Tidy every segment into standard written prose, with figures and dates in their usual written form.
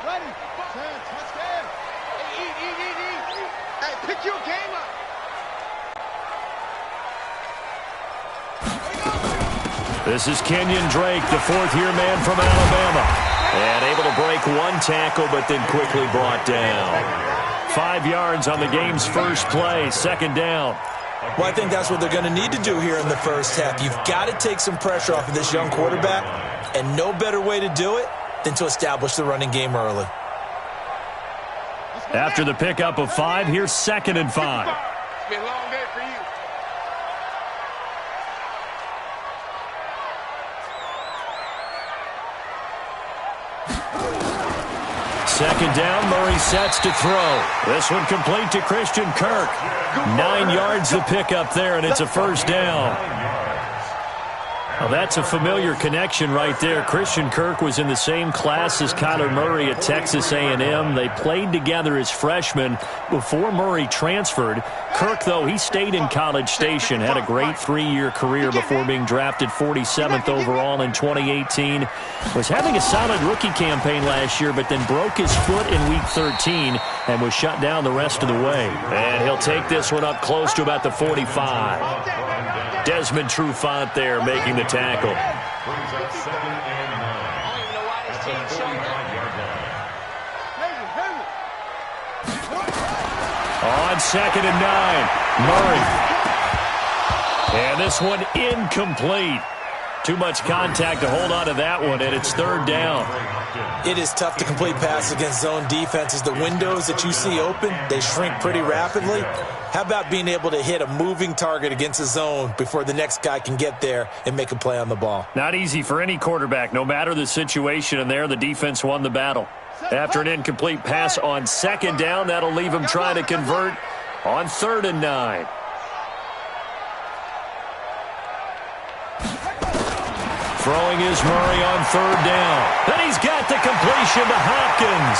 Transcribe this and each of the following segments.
Ready. Touchdown. Eat. Hey, pick your game up. This is Kenyon Drake, the fourth-year man from Alabama. And able to break one tackle, but then quickly brought down. 5 yards on the game's first play, second down. Well, I think that's what they're going to need to do here in the first half. You've got to take some pressure off of this young quarterback, and no better way to do it than to establish the running game early. After the pickup of 5, here's 2nd and 5. It's been a long day for you. Second down, Murray sets to throw. This one complete to Christian Kirk. 9 yards the pickup there, and it's a first down. Well, that's a familiar connection right there. Christian Kirk was in the same class as Kyler Murray at Texas A&M. They played together as freshmen before Murray transferred. Kirk, though, he stayed in College Station, had a great 3-year career before being drafted 47th overall in 2018. Was having a solid rookie campaign last year, but then broke his foot in Week 13 and was shut down the rest of the way. And he'll take this one up close to about the 45. Desmond Trufant there making the tackle. On 2nd and 9, Murray. And this one incomplete. Too much contact to hold on to that one, and it's 3rd down. It is tough to complete passes against zone defenses. The windows that you see open, they shrink pretty rapidly. How about being able to hit a moving target against a zone before the next guy can get there and make a play on the ball? Not easy for any quarterback, no matter the situation, and there the defense won the battle. After an incomplete pass on 2nd down, that'll leave him trying to convert on 3rd and 9. Throwing is Murray on 3rd down. Then he's got the completion to Hopkins.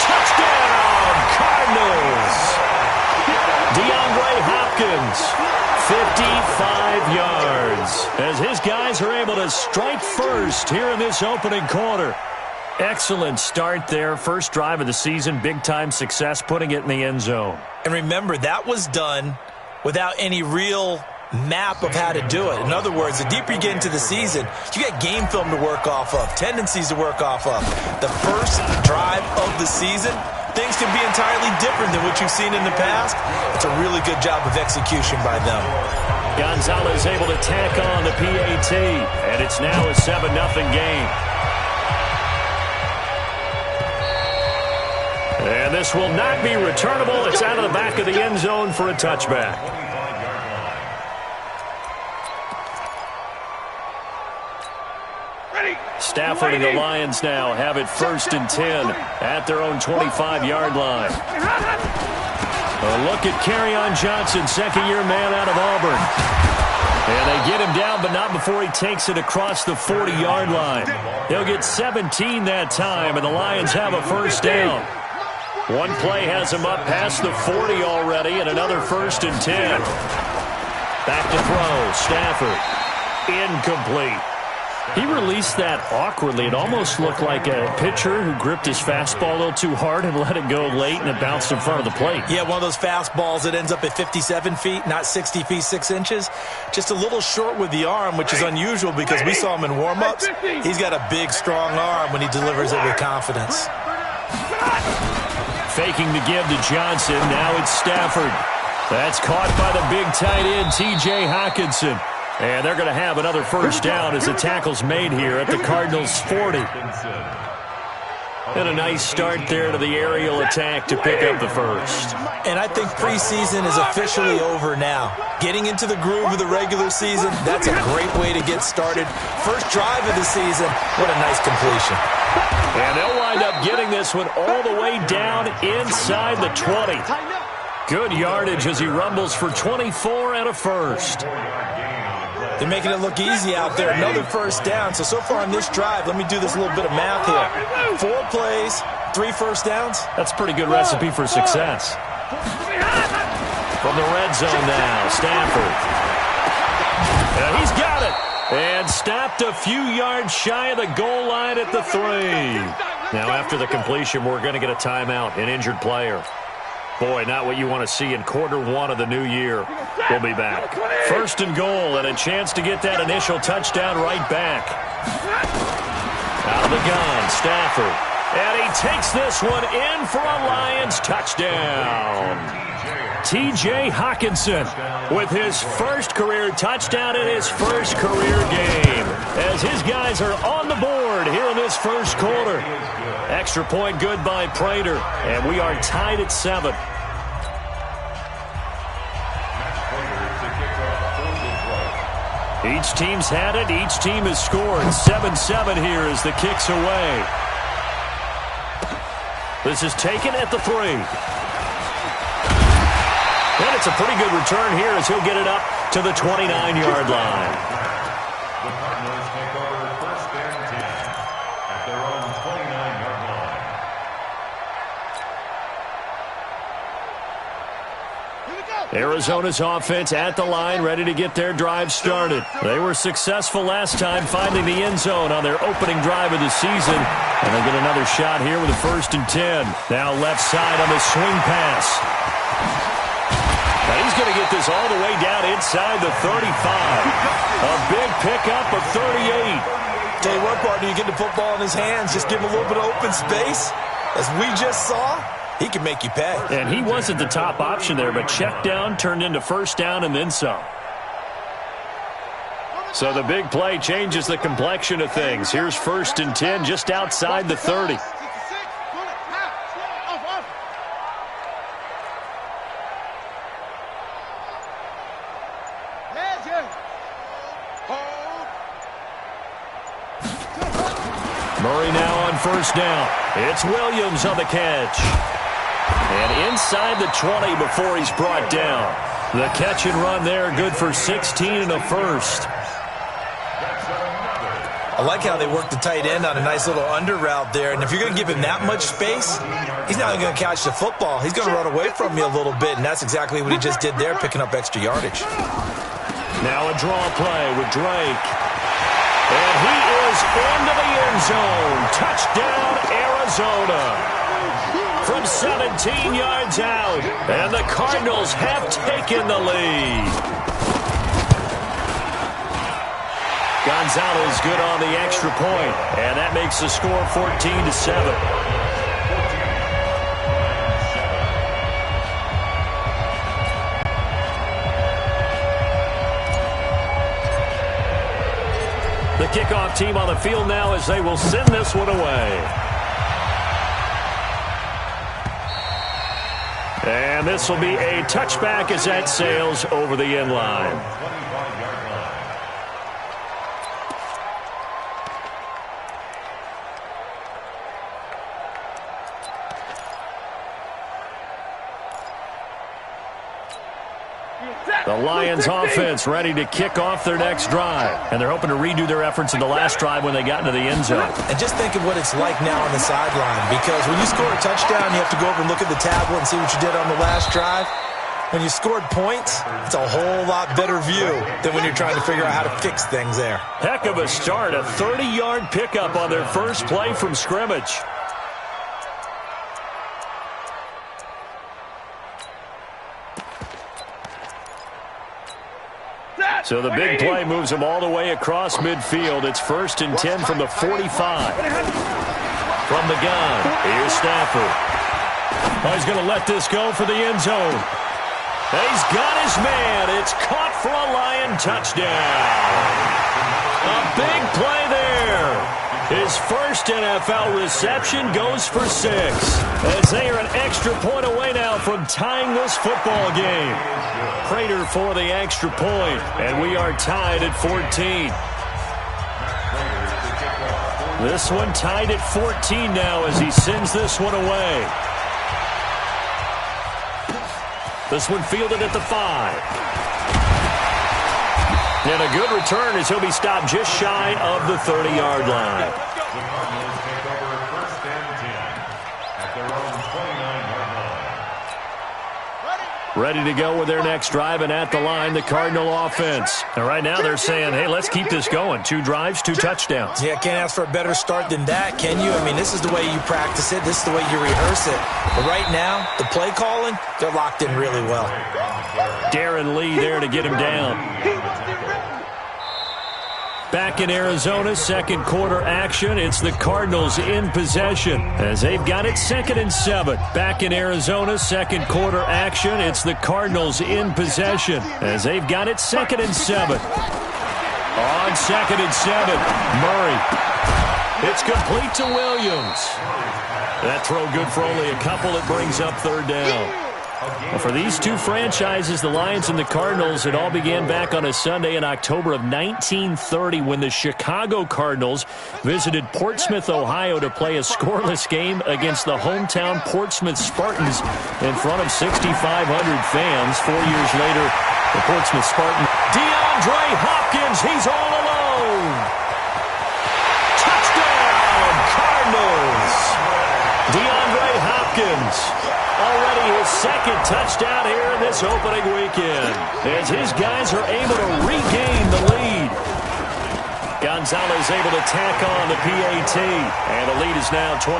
Touchdown, Cardinals. DeAndre Hopkins, 55 yards. As his guys are able to strike first here in this opening quarter. Excellent start there. First drive of the season. Big-time success putting it in the end zone. And remember, that was done without any real map of how to do it. In other words, the deeper you get into the season, you got game film to work off of, tendencies to work off of. The first drive of the season, things can be entirely different than what you've seen in the past. It's a really good job of execution by them. Gonzalez able to tack on the PAT, and it's now a 7-0 game. And this will not be returnable. It's out of the back of the end zone for a touchback. Stafford and the Lions now have it 1st and 10 at their own 25-yard line. A look at Kerryon Johnson, second-year man out of Auburn. And they get him down, but not before he takes it across the 40-yard line. He'll get 17 that time, and the Lions have a first down. One play has him up past the 40 already, and another 1st and 10. Back to throw, Stafford. Incomplete. He released that awkwardly. It almost looked like a pitcher who gripped his fastball a little too hard and let it go late, and it bounced in front of the plate. Yeah, one of those fastballs that ends up at 57 feet, not 60 feet, 6 inches. Just a little short with the arm, which is unusual because we saw him in warm-ups. He's got a big, strong arm when he delivers it with confidence. Faking the give to Johnson. Now it's Stafford. That's caught by the big tight end, T.J. Hockenson. And they're going to have another first down as the tackle's made here at the Cardinals' 40. And a nice start there to the aerial attack to pick up the first. And I think preseason is officially over now. Getting into the groove of the regular season, that's a great way to get started. First drive of the season, what a nice completion. And they'll wind up getting this one all the way down inside the 20. Good yardage as he rumbles for 24 and a first. They're making it look easy out there. Another first down. So far on this drive, let me do this little bit of math here. 4 plays, 3 first downs. That's a pretty good recipe for success. From the red zone now, Stafford. And he's got it. And stopped a few yards shy of the goal line at the 3. Now, after the completion, we're going to get a timeout, an injured player. Boy, not what you want to see in quarter 1 of the new year. We'll be back. 1st and goal, and a chance to get that initial touchdown right back. Out of the gun, Stafford. And he takes this one in for a Lions touchdown. T.J. Hawkinson with his first career touchdown in his first career game, as his guys are on the board here in this first quarter. Extra point good by Prater, and we are tied at 7. Each team's had it. Each team has scored. 7-7 here as the kick's away. This is taken at the 3. And it's a pretty good return here as he'll get it up to the 29-yard line. The Cardinals take over 1st and 10 at their own 29-yard line. Arizona's offense at the line, ready to get their drive started. They were successful last time finding the end zone on their opening drive of the season. And they get another shot here with a 1st and 10. Now left side on the swing pass. Now he's going to get this all the way down inside the 35. A big pickup of 38. Tell you what, partner, you get the football in his hands, just give him a little bit of open space. As we just saw, he can make you pay. And he wasn't the top option there, but check down turned into 1st down and then some. So the big play changes the complexion of things. Here's 1st and 10 just outside the 30. Murray now on 1st down. It's Williams on the catch. And inside the 20 before he's brought down. The catch and run there, good for 16 and a 1st. I like how they work the tight end on a nice little under route there. And if you're going to give him that much space, he's not going to catch the football. He's going to run away from you a little bit, and that's exactly what he just did there, picking up extra yardage. Now a draw play with Drake. And he is into the end zone. Touchdown, Arizona. From 17 yards out. And the Cardinals have taken the lead. Gonzalez good on the extra point. And that makes the score 14-7. The kickoff team on the field now as they will send this one away. And this will be a touchback as that sails over the end line. The Lions offense ready to kick off their next drive. And they're hoping to redo their efforts in the last drive when they got into the end zone. And just think of what it's like now on the sideline. Because when you score a touchdown, you have to go over and look at the tablet and see what you did on the last drive. When you scored points, it's a whole lot better view than when you're trying to figure out how to fix things there. Heck of a start. A 30-yard pickup on their first play from scrimmage. So the big play moves them all the way across midfield. It's 1st and 10 from the 45. From the gun, here's Stafford. Oh, he's going to let this go for the end zone. He's got his man. It's caught for a Lion touchdown. A big play there. His first NFL reception goes for 6. As they are an extra point away now from tying this football game. Prater for the extra point, and we are tied at 14. This one tied at 14 now as he sends this one away. This one fielded at the 5. And a good return as he'll be stopped just shy of the 30-yard line. The Cardinals take over 1st and 10 at their own 29-yard line. ready to go with their next drive, and at the line, the Cardinal offense. And right now they're saying, hey, let's keep this going. 2 drives, 2 touchdowns. Yeah, can't ask for a better start than that, can you? I mean, this is the way you practice it. This is the way you rehearse it. But right now, the play calling, they're locked in really well. Darren Lee there to get him down. Back in Arizona, second quarter action. It's the Cardinals in possession as they've got it 2nd and 7. Back in Arizona, second quarter action. It's the Cardinals in possession as they've got it 2nd and 7. On 2nd and 7, Murray. It's complete to Williams. That throw good for only a couple. It brings up 3rd down. Well, for these two franchises, the Lions and the Cardinals, it all began back on a Sunday in October of 1930 when the Chicago Cardinals visited Portsmouth, Ohio to play a scoreless game against the hometown Portsmouth Spartans in front of 6,500 fans. 4 years later, the Portsmouth Spartans. DeAndre Hopkins, he's all alone. Touchdown, Cardinals. DeAndre Hopkins. Already his 2nd touchdown here in this opening weekend as his guys are able to regain the lead. Gonzalez able to tack on the PAT, and the lead is now 21-14.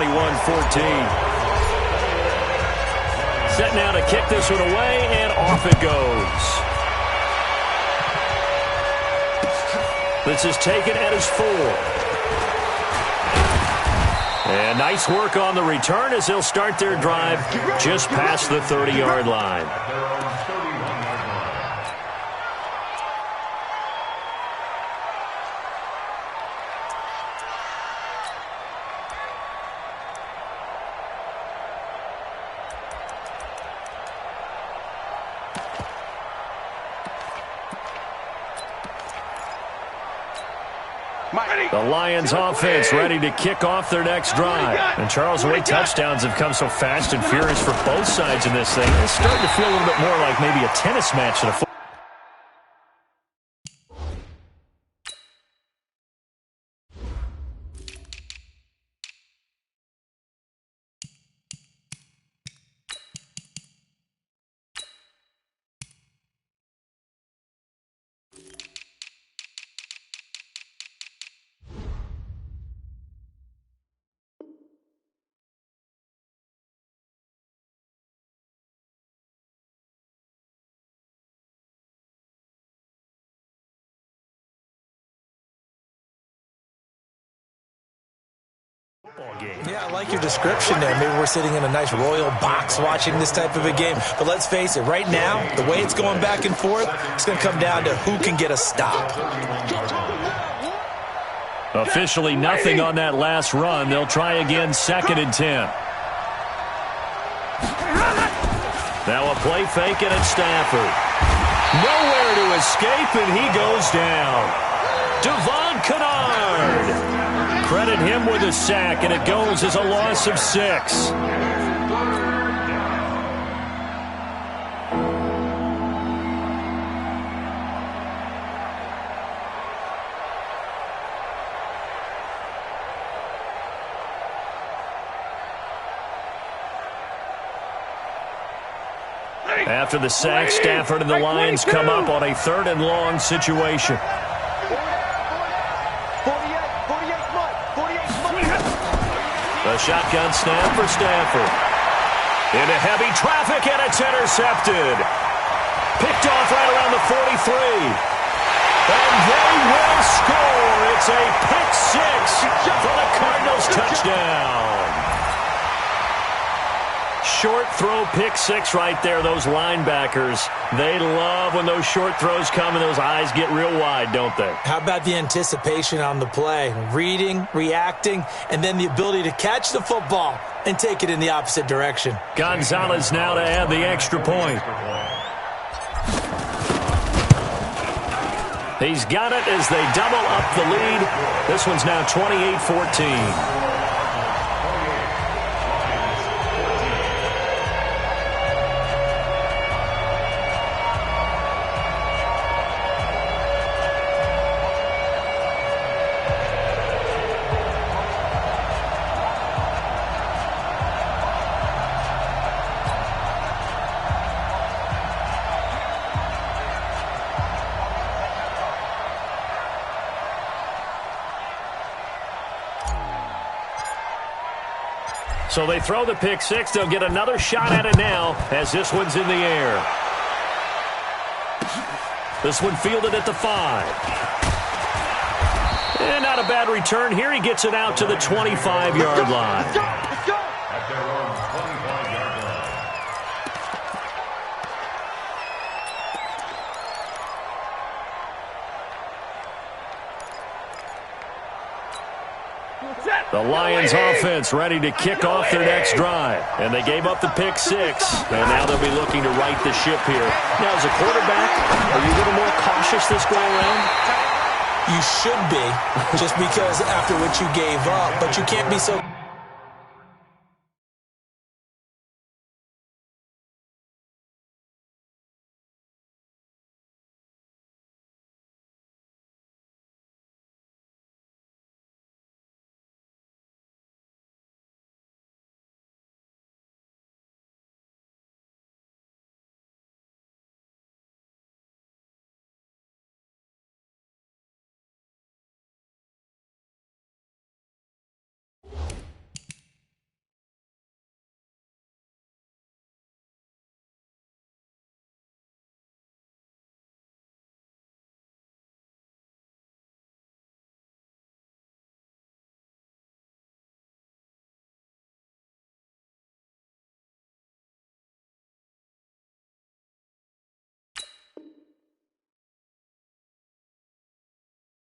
Set now to kick this one away, and off it goes. This is taken at his 4. And nice work on the return as they'll start their drive just past the 30-yard line. The Lions offense ready to kick off their next drive. And Charles, the way touchdowns have come so fast and furious for both sides in this thing, it's starting to feel a little bit more like maybe a tennis match than a football. Game. Yeah, I like your description there. Maybe we're sitting in a nice royal box watching this type of a game. But let's face it, right now, the way it's going back and forth, it's going to come down to who can get a stop. Officially nothing on that last run. They'll try again, 2nd and 10. Now a play fake, and it's Stafford. Nowhere to escape, and he goes down. Devon Kennard. Credit him with a sack, and it goes as a loss of 6. After the sack, Stafford and the Lions come up on a 3rd and long situation. A shotgun snap for Stafford. Into heavy traffic, and it's intercepted. Picked off right around the 43. And they will score. It's a pick 6 for the Cardinals touchdown. Short throw, pick 6 right there. Those linebackers, they love when those short throws come and those eyes get real wide, don't they? How about the anticipation on the play? Reading, reacting, and then the ability to catch the football and take it in the opposite direction. Gonzalez now to add the extra point. He's got it as they double up the lead. This one's now 28-14. So they throw the pick six. They'll get another shot at it now as this one's in the air. This one fielded at the 5. And not a bad return here. He gets it out to the 25-yard line. At their own 25-yard line. The Lions offense ready to kick off their next drive. And they gave up the pick six. And now they'll be looking to right the ship here. Now, as a quarterback, are you a little more cautious this go around? You should be, just because after what you gave up. But you can't be so...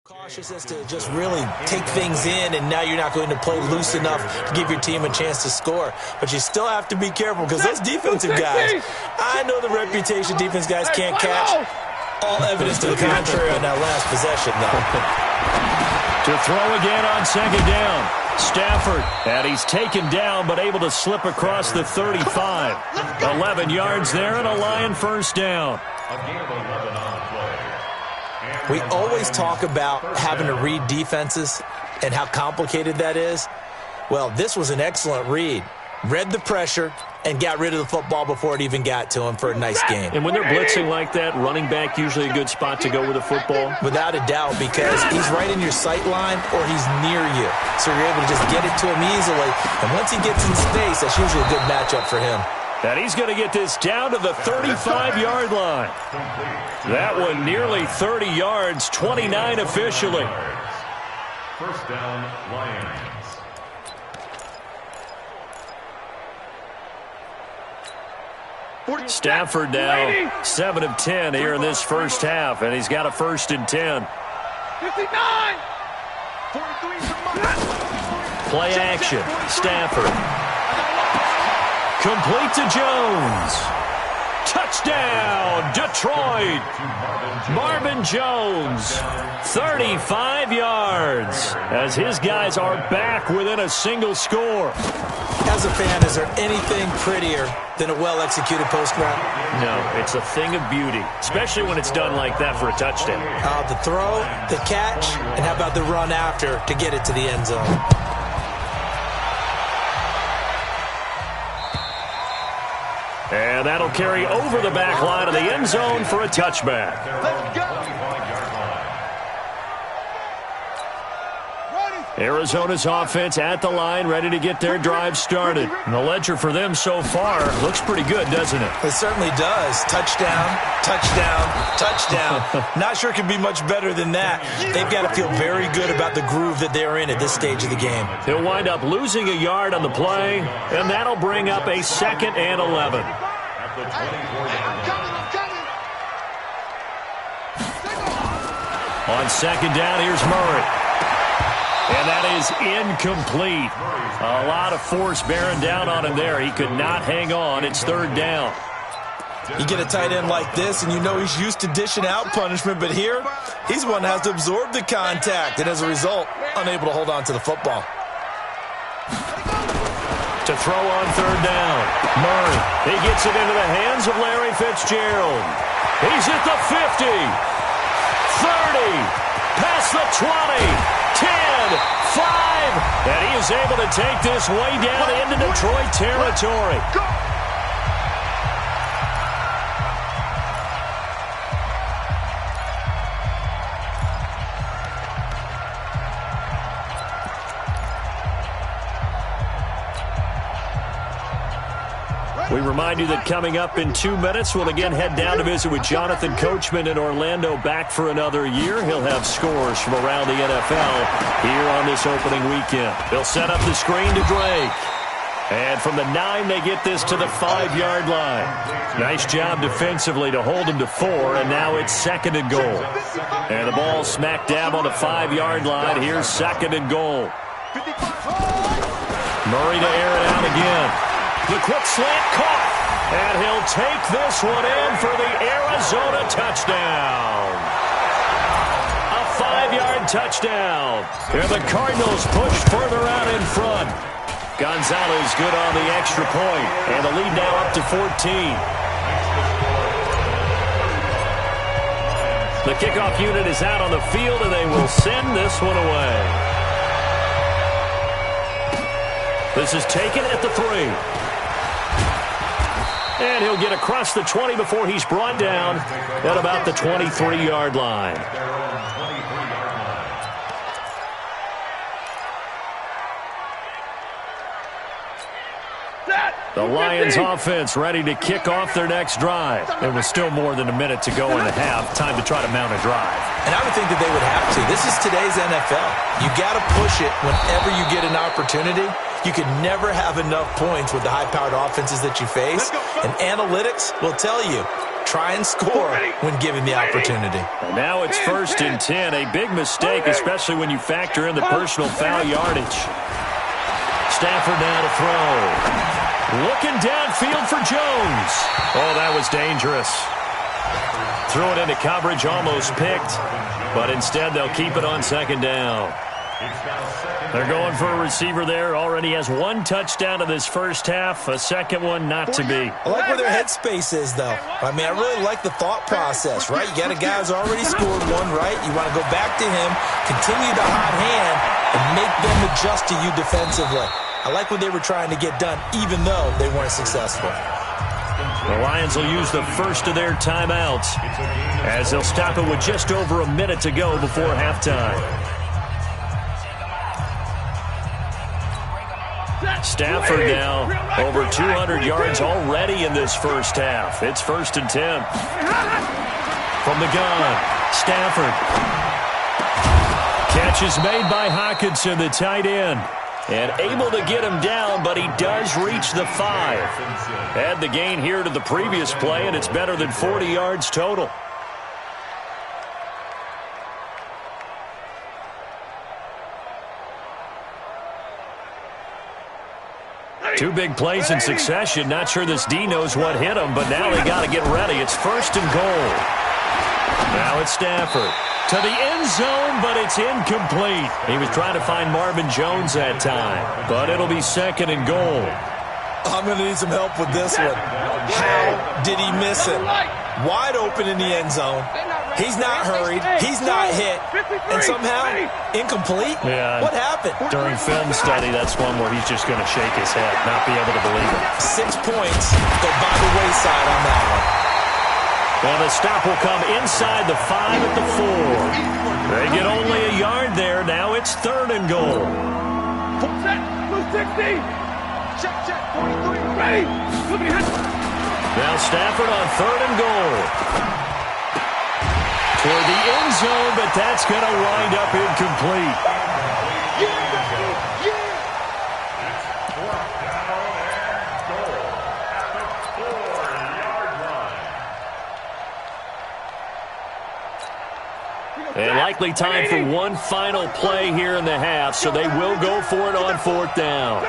Cautious as to just really take things in, and now you're not going to play loose enough to give your team a chance to score. But you still have to be careful because those defensive guys, I know the reputation defense guys can't catch. All evidence to the contrary on that last possession, though. To throw again on second down. Stafford, and he's taken down but able to slip across the 35. 11 yards there and a Lion first down. A gain of 11 on the play. We always talk about having to read defenses and how complicated that is. Well, this was an excellent read. Read the pressure and got rid of the football before it even got to him for a nice game. And when they're blitzing like that, running back usually a good spot to go with the football? Without a doubt, because he's right in your sight line or he's near you. So you're able to just get it to him easily. And once he gets in space, that's usually a good matchup for him. And he's going to get this down to the 35-yard line. That one nearly 30 yards, 29 officially. First down, Lions. Stafford now 7 of 10 here in this first half, and he's got a 1st and 10. 59. Play action. Stafford. Complete to Jones. Touchdown, Detroit. Marvin Jones, 35 yards, as his guys are back within a single score. As a fan, is there anything prettier than a well-executed post route? No, it's a thing of beauty, especially when it's done like that for a touchdown. The throw, the catch, and how about the run after to get it to the end zone? And that'll carry over the back line of the end zone for a touchback. Let's go. Arizona's offense at the line, ready to get their drive started. And the ledger for them so far looks pretty good, doesn't it? It certainly does. Touchdown, touchdown, touchdown. Not sure it could be much better than that. They've got to feel very good about the groove that they're in at this stage of the game. He'll wind up losing a yard on the play, and that'll bring up a 2nd and 11. At the 24-yard line. On second down, here's Murray. And that is incomplete. A lot of force bearing down on him there. He could not hang on. It's 3rd down. You get a tight end like this, and you know he's used to dishing out punishment, but here, he's the one that has to absorb the contact, and as a result, unable to hold on to the football. To throw on 3rd down. Murray, he gets it into the hands of Larry Fitzgerald. He's at the 50, 30, past the 20. 10, 5, and he is able to take this way down into Detroit territory. remind you that coming up in 2 minutes, we'll again head down to visit with Jonathan Coachman in Orlando, back for another year. He'll have scores from around the NFL here on this opening weekend. They'll set up the screen to Drake. And from the 9, they get this to the 5-yard line. Nice job defensively to hold them to 4, and now it's 2nd and goal. And the ball smack dab on the 5-yard line. Here's 2nd and goal. Murray to air it out again. The quick slant caught. And he'll take this one in for the Arizona touchdown. A 5-yard touchdown. And the Cardinals push further out in front. Gonzalez good on the extra point, and the lead now up to 14. The kickoff unit is out on the field, and they will send this one away. This is taken at the 3. And he'll get across the 20 before he's brought down at about the 23-yard line. The Lions offense ready to kick off their next drive. There was still more than a minute to go in the half. Time to try to mount a drive. And I would think that they would have to. This is today's NFL. You got to push it whenever you get an opportunity. You can never have enough points with the high-powered offenses that you face. And analytics will tell you, try and score when given the opportunity. And now it's 1st and 10. A big mistake, especially when you factor in the personal foul yardage. Stafford now to throw. Looking downfield for Jones. Oh, that was dangerous. Threw it into coverage, almost picked. But instead, they'll keep it on 2nd down. They're going for a receiver there. Already has 1 touchdown in this first half. A second one not to be. I like where their headspace is, though. I mean, I really like the thought process, right? You got a guy who's already scored 1, right? You want to go back to him, continue the hot hand, and make them adjust to you defensively. I like what they were trying to get done, even though they weren't successful. The Lions will use the first of their timeouts as they'll stop it with just over a minute to go before halftime. Stafford now over 200 yards already in this first half. It's 1st and 10. From the gun, Stafford. Catch is made by Hockenson, the tight end. And able to get him down, but he does reach the 5. Add the gain here to the previous play, and it's better than 40 yards total. Two big plays in succession. Not sure this D knows what hit him, but now they got to get ready. It's 1st and goal. Now it's Stafford. To the end zone, but it's incomplete. He was trying to find Marvin Jones that time, but it'll be 2nd and goal. I'm going to need some help with this one. How did he miss it? Wide open in the end zone. He's not hurried. He's not hit. And somehow, incomplete? Yeah. What happened? During film study, that's one where he's just going to shake his head, not be able to believe it. 6 points go by the wayside on that one. Well, the stop will come inside the 5 at the 4. They get only a yard there. Now it's 3rd and goal. Full set, 260. Check, 43. Ready. Now Stafford on 3rd and goal. Toward the end zone, but that's going to wind up incomplete. And likely time for one final play here in the half, so they will go for it on 4th down.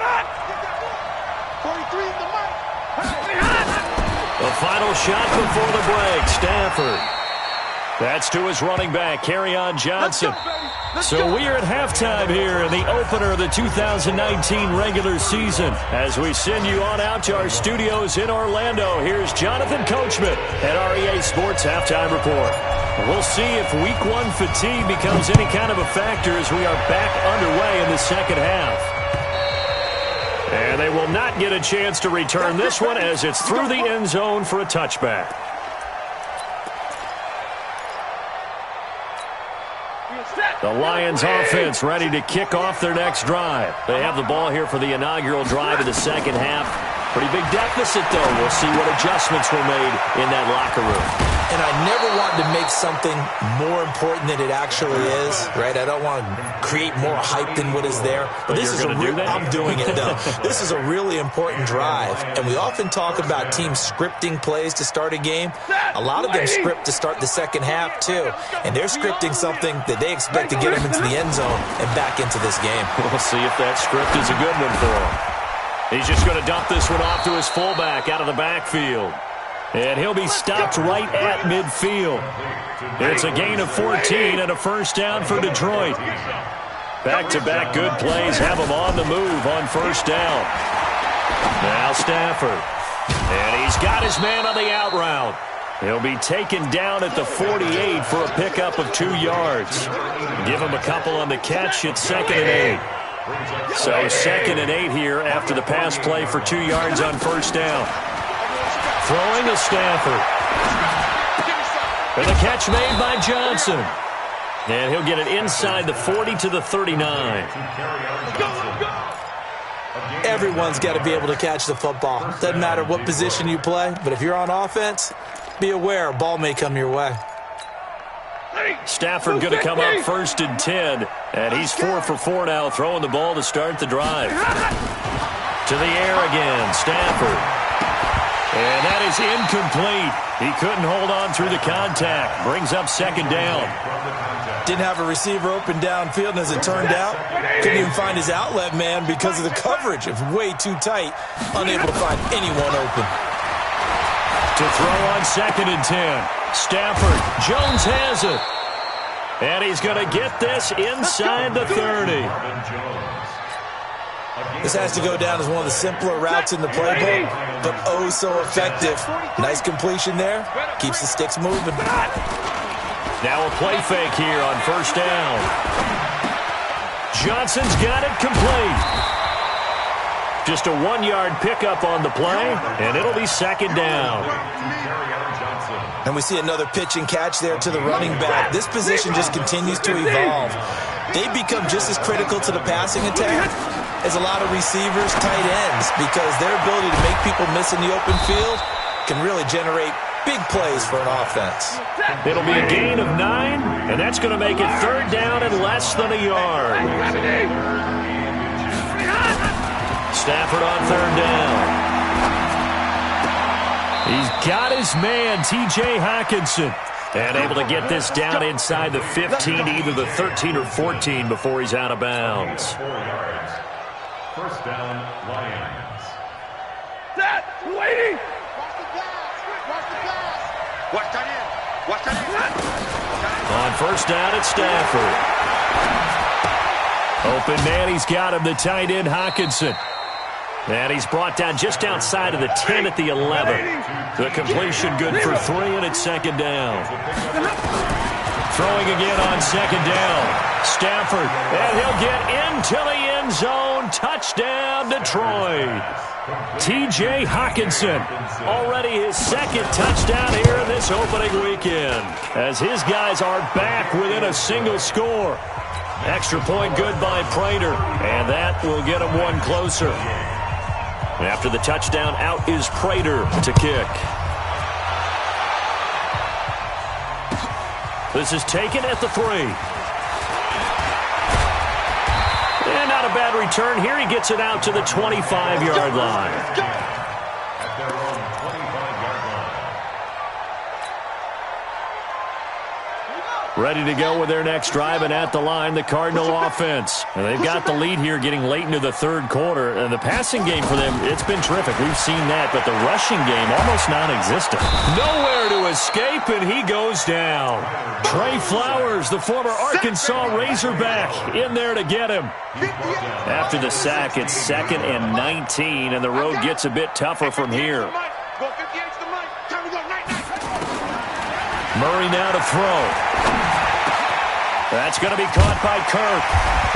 The final shot before the break, Stafford. That's to his running back, Kerryon Johnson. So we are at halftime here in the opener of the 2019 regular season. As we send you on out to our studios in Orlando, here's Jonathan Coachman at REA Sports Halftime Report. We'll see if Week 1 fatigue becomes any kind of a factor as we are back underway in the second half. And they will not get a chance to return this one as it's through the end zone for a touchback. The Lions offense ready to kick off their next drive. They have the ball here for the inaugural drive of the second half. Pretty big deficit, though. We'll see what adjustments were made in that locker room. And I never wanted to make something more important than it actually is, right? I don't want to create more hype than what is there. But this is I'm doing it, though. This is a really important drive. And we often talk about teams scripting plays to start a game. A lot of them script to start the second half, too. And they're scripting something that they expect to get them into the end zone and back into this game. We'll see if that script is a good one for him. He's just going to dump this one off to his fullback out of the backfield. And he'll be stopped right at midfield. It's a gain of 14 and a first down for Detroit. Back-to-back good plays have him on the move on first down. Now Stafford. And he's got his man on the out route. He'll be taken down at the 48 for a pickup of 2 yards. Give him a couple on the catch. It's 2nd and 8. So 2nd and 8 here after the pass play for 2 yards on first down. Throwing to Stafford. And the catch made by Johnson. And he'll get it inside the 40 to the 39. Everyone's got to be able to catch the football. Doesn't matter what position you play, but if you're on offense, be aware a ball may come your way. Stafford going to come up 1st and 10, and he's 4 for 4 now, throwing the ball to start the drive. To the air again, Stafford. And that is incomplete. He couldn't hold on through the contact. Brings up 2nd down. Didn't have a receiver open downfield, and as it turned out, couldn't even find his outlet man because of the coverage. It was way too tight, unable to find anyone open. To throw on 2nd and 10. Stafford, Jones has it. And he's going to get this inside the 30. This has to go down as one of the simpler routes in the playbook, but oh so effective. Nice completion there. Keeps the sticks moving. Now a play fake here on first down. Johnson's got it complete. Just a 1-yard pickup on the play, and it'll be 2nd down. And we see another pitch and catch there to the running back. This position just continues to evolve. They become just as critical to the passing attack as a lot of receivers, tight ends, because their ability to make people miss in the open field can really generate big plays for an offense. It'll be a gain of 9, and that's going to make it 3rd down and less than a yard. Stafford on 3rd down. He's got his man, T.J. Hawkinson, and able to get this down inside the 15, either the 13 or 14 before he's out of bounds. 4 yards. First down, Lions. That lady! Watch the gas! Watch that in! Watch that in! On first down, it's Stafford. Open man, he's got him, the tight end, Hawkinson. And he's brought down just outside of the 10 at the 11. The completion good for 3, and it's 2nd down. Throwing again on 2nd down. Stafford, and he'll get into the end zone. Touchdown, Detroit. T.J. Hawkinson, already his 2nd touchdown here in this opening weekend, as his guys are back within a single score. Extra point good by Prater, and that will get him one closer. After the touchdown, out is Prater to kick. This is taken at the 3. And not a bad return here. He gets it out to the 25-yard line. At their own 25-yard line. Ready to go with their next drive, and at the line, the Cardinal offense. And they've got the lead here getting late into the 3rd quarter. And the passing game for them, it's been terrific. We've seen that, but the rushing game almost non-existent. Nowhere to escape, and he goes down. Trey Flowers, the former Arkansas Razorback, in there to get him. After the sack, it's 2nd and 19, and the road gets a bit tougher from here. Murray now to throw. That's going to be caught by Kirk.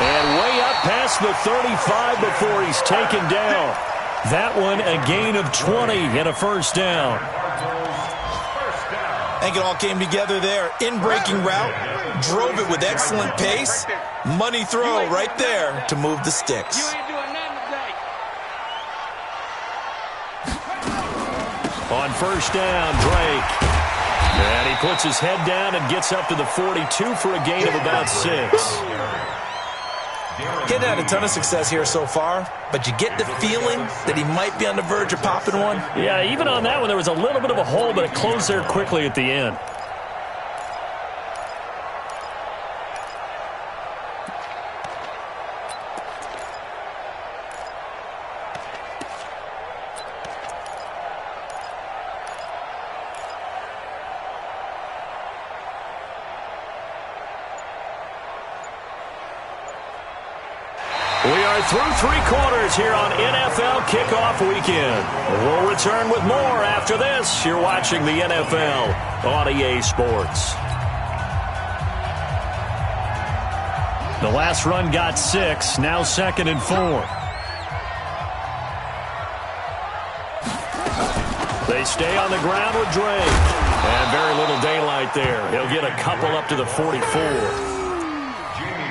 And way up past the 35 before he's taken down. That one a gain of 20 and a first down. I think it all came together there. In-breaking route, drove it with excellent pace. Money throw right there to move the sticks. first down, Drake. And he puts his head down and gets up to the 42 for a gain of about 6. Getting had a ton of success here so far, but you get the feeling that he might be on the verge of popping one. Yeah, even on that one, there was a little bit of a hole, but it closed there quickly at the end. We are through 3 quarters here on NFL Kickoff Weekend. We'll return with more after this. You're watching the NFL on EA Sports. The last run got 6, now 2nd and 4. They stay on the ground with Drake. And very little daylight there. He'll get a couple up to the 44.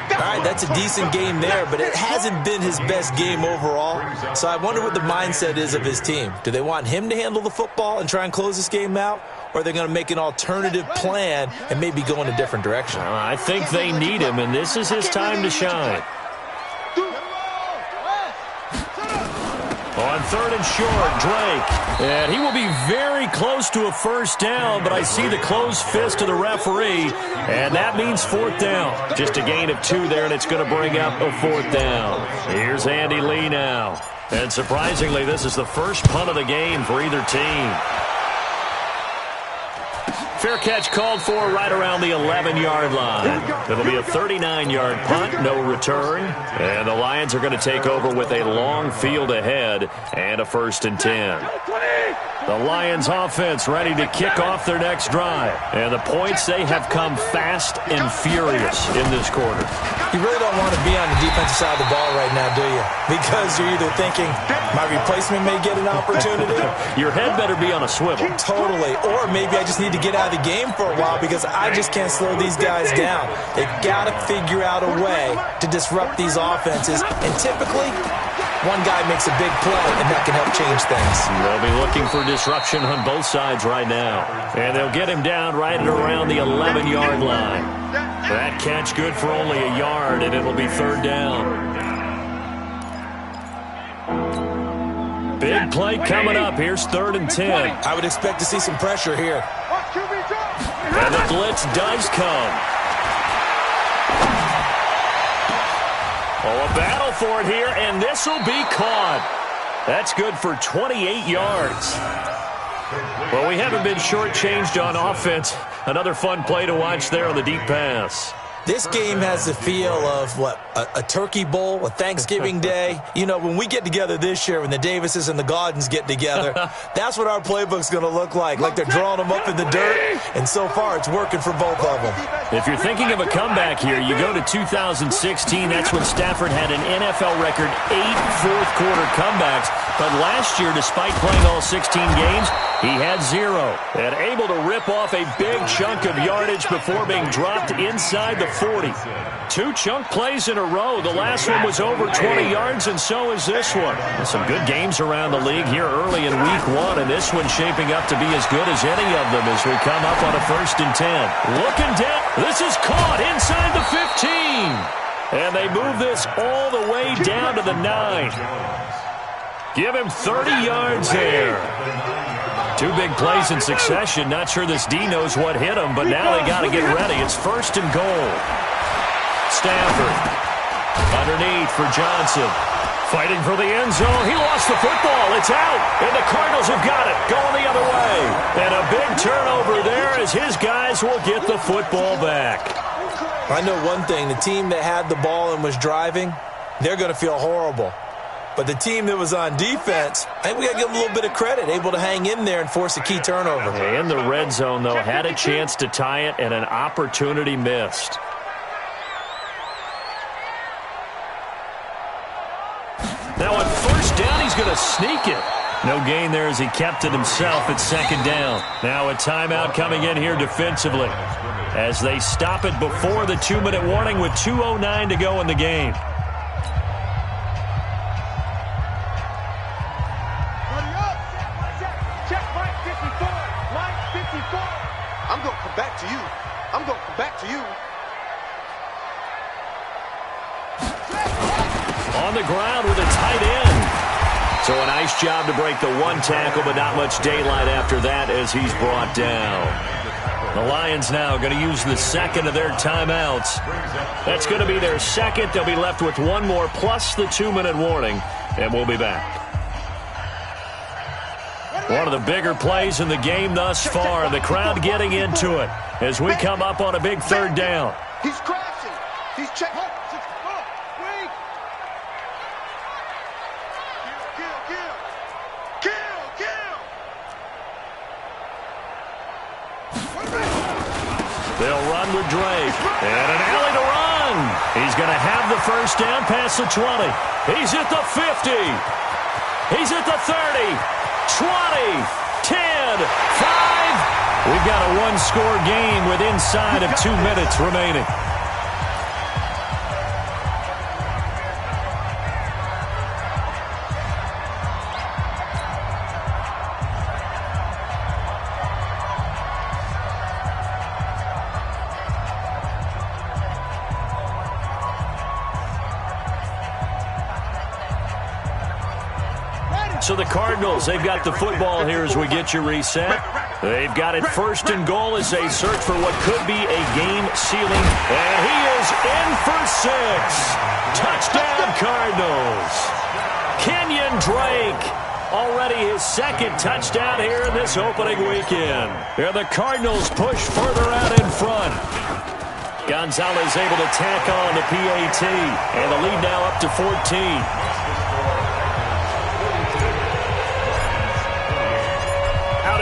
All right, that's a decent game there, but it hasn't been his best game overall. So I wonder what the mindset is of his team. Do they want him to handle the football and try and close this game out? Or are they going to make an alternative plan and maybe go in a different direction? I think they need him, and this is his time to shine. On 3rd and short, Drake. And he will be very close to a first down, but I see the closed fist of the referee, and that means 4th down. Just a gain of 2 there, and it's going to bring up a 4th down. Here's Andy Lee now. And surprisingly, this is the first punt of the game for either team. Fair catch called for right around the 11-yard line. It'll be a 39-yard punt, no return. And the Lions are going to take over with a long field ahead and a 1st and 10. The Lions offense ready to kick off their next drive. And the points, they have come fast and furious in this quarter. You really don't want to be on the defensive side of the ball right now, do you? Because you're either thinking, my replacement may get an opportunity. Your head better be on a swivel. Totally. Or maybe I just need to get out of the game for a while because I just can't slow these guys down. They've got to figure out a way to disrupt these offenses. And typically, one guy makes a big play, and that can help change things. They'll be looking for disruption on both sides right now. And they'll get him down right at around the 11-yard line. That catch good for only a yard, and it'll be 3rd down. Big play coming up. Here's 3rd and 10. I would expect to see some pressure here. And the blitz does come. Oh, a battle for it here, and this will be caught. That's good for 28 yards. Well, we haven't been shortchanged on offense. Another fun play to watch there on the deep pass. This game has the feel of, what, a turkey bowl, a Thanksgiving day. You know, when we get together this year, when the Davises and the Gaudens get together, that's what our playbook's going to look like they're drawing them up in the dirt, and so far it's working for both of them. If you're thinking of a comeback here, you go to 2016. That's when Stafford had an NFL record 8 fourth-quarter comebacks. But last year, despite playing all 16 games, he had 0. And able to rip off a big chunk of yardage before being dropped inside the 40. 2 chunk plays in a row. The last one was over 20 yards, and so is this one. Some good games around the league here early in week 1, and this one's shaping up to be as good as any of them as we come up on a 1st and 10. Looking down. This is caught inside the 15. And they move this all the way down to the 9. Give him 30 yards there. 2 big plays in succession. Not sure this D knows what hit him, but now they got to get ready. It's 1st and goal. Stafford underneath for Johnson. Fighting for the end zone. He lost the football. It's out. And the Cardinals have got it. Going the other way. And a big turnover there as his guys will get the football back. I know one thing. The team that had the ball and was driving, they're going to feel horrible. But the team that was on defense, I think we got to give them a little bit of credit, able to hang in there and force a key turnover. In the red zone, though, had a chance to tie it and an opportunity missed. Now on 1st down, he's going to sneak it. No gain there as he kept it himself at 2nd down. Now a timeout coming in here defensively as they stop it before the 2-minute warning with 2:09 to go in the game. Check right 54. I'm going to come back to you. I'm going to come back to you. On the ground with a tight end. So a nice job to break the one tackle, but not much daylight after that as he's brought down. The Lions now going to use the second of their timeouts. That's going to be their second. They'll be left with one more plus the 2-minute warning, and we'll be back. One of the bigger plays in the game thus far, the crowd getting into it as we come up on a big third down. He's crashing. He's checking. They'll run with Drake. And an alley to run. He's going to have the first down past the 20. He's at the 50. He's at the 30. 20. 10. 5. We've got a one-score game with inside of 2 minutes remaining. So the Cardinals, they've got the football here as we get you reset. They've got it first and goal as they search for what could be a game-sealing. And he is in for 6. Touchdown, Cardinals. Kenyon Drake, already his second touchdown here in this opening weekend. And the Cardinals push further out in front. Gonzalez able to tack on the PAT. And the lead now up to 14.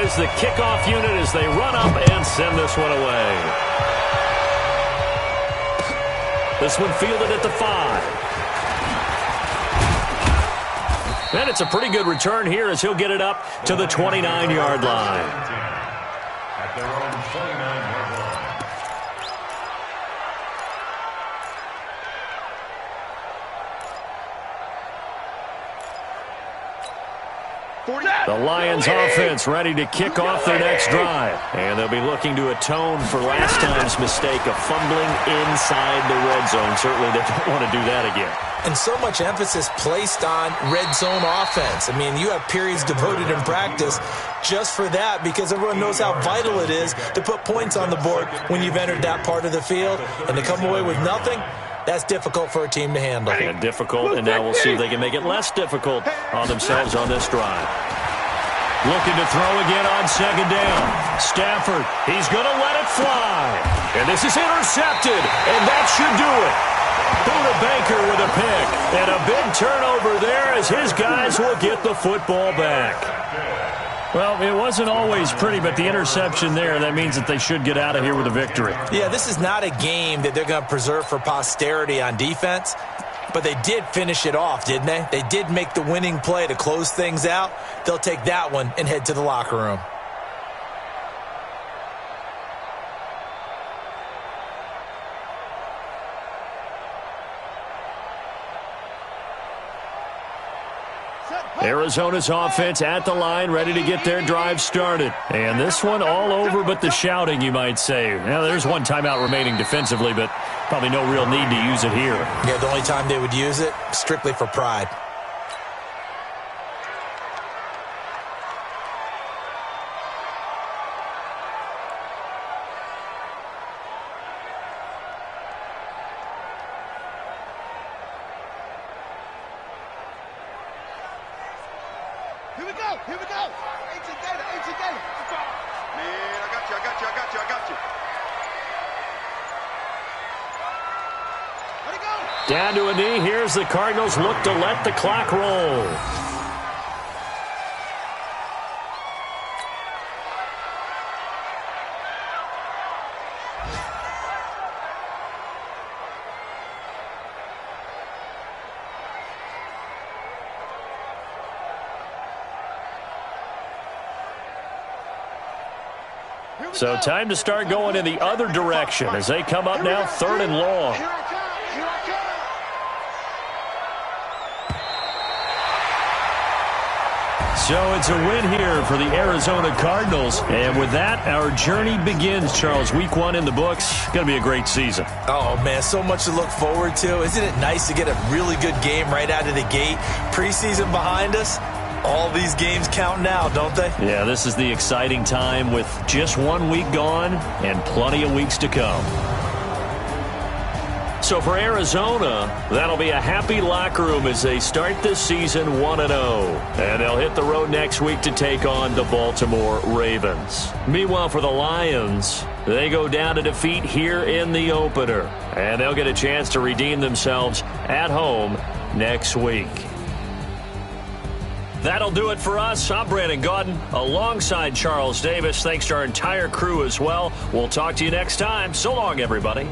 Is the kickoff unit as they run up and send this one away. This one fielded at the 5. And it's a pretty good return here as he'll get it up to the 29-yard line. At their own 29-yard line. The Lions offense ready to kick off their next drive. And they'll be looking to atone for last time's mistake of fumbling inside the red zone. Certainly they don't want to do that again. And so much emphasis placed on red zone offense. I mean, you have periods devoted in practice just for that because everyone knows how vital it is to put points on the board when you've entered that part of the field. And to come away with nothing, that's difficult for a team to handle. And difficult, and now we'll see if they can make it less difficult on themselves on this drive. Looking to throw again on second down. Stafford, he's going to let it fly. And this is intercepted, and that should do it. Buda Baker with a pick. And a big turnover there as his guys will get the football back. Well, it wasn't always pretty, but the interception there, that means that they should get out of here with a victory. Yeah, this is not a game that they're going to preserve for posterity on defense, but they did finish it off, didn't they? They did make the winning play to close things out. They'll take that one and head to the locker room. Arizona's offense at the line, ready to get their drive started. And this one all over but the shouting, you might say. Now, there's one timeout remaining defensively, but probably no real need to use it here. Yeah, the only time they would use it, strictly for pride. Here we go. Here we go. 18 data. 18 data. Man, I got you. I got you. I got you. I got you. Let it go. Down to a knee. Here's the Cardinals look to let the clock roll. So time to start going in the other direction as they come up now 3rd and long. Here I come. Here I come. So it's a win here for the Arizona Cardinals. And with that, our journey begins, Charles. Week 1 in the books. Going to be a great season. Oh, man, so much to look forward to. Isn't it nice to get a really good game right out of the gate? Preseason behind us. All these games count now, don't they? Yeah, this is the exciting time with just 1 week gone and plenty of weeks to come. So for Arizona, that'll be a happy locker room as they start this season 1-0. And they'll hit the road next week to take on the Baltimore Ravens. Meanwhile, for the Lions, they go down to defeat here in the opener. And they'll get a chance to redeem themselves at home next week. That'll do it for us. I'm Brandon Gaudin alongside Charles Davis. Thanks to our entire crew as well. We'll talk to you next time. So long, everybody.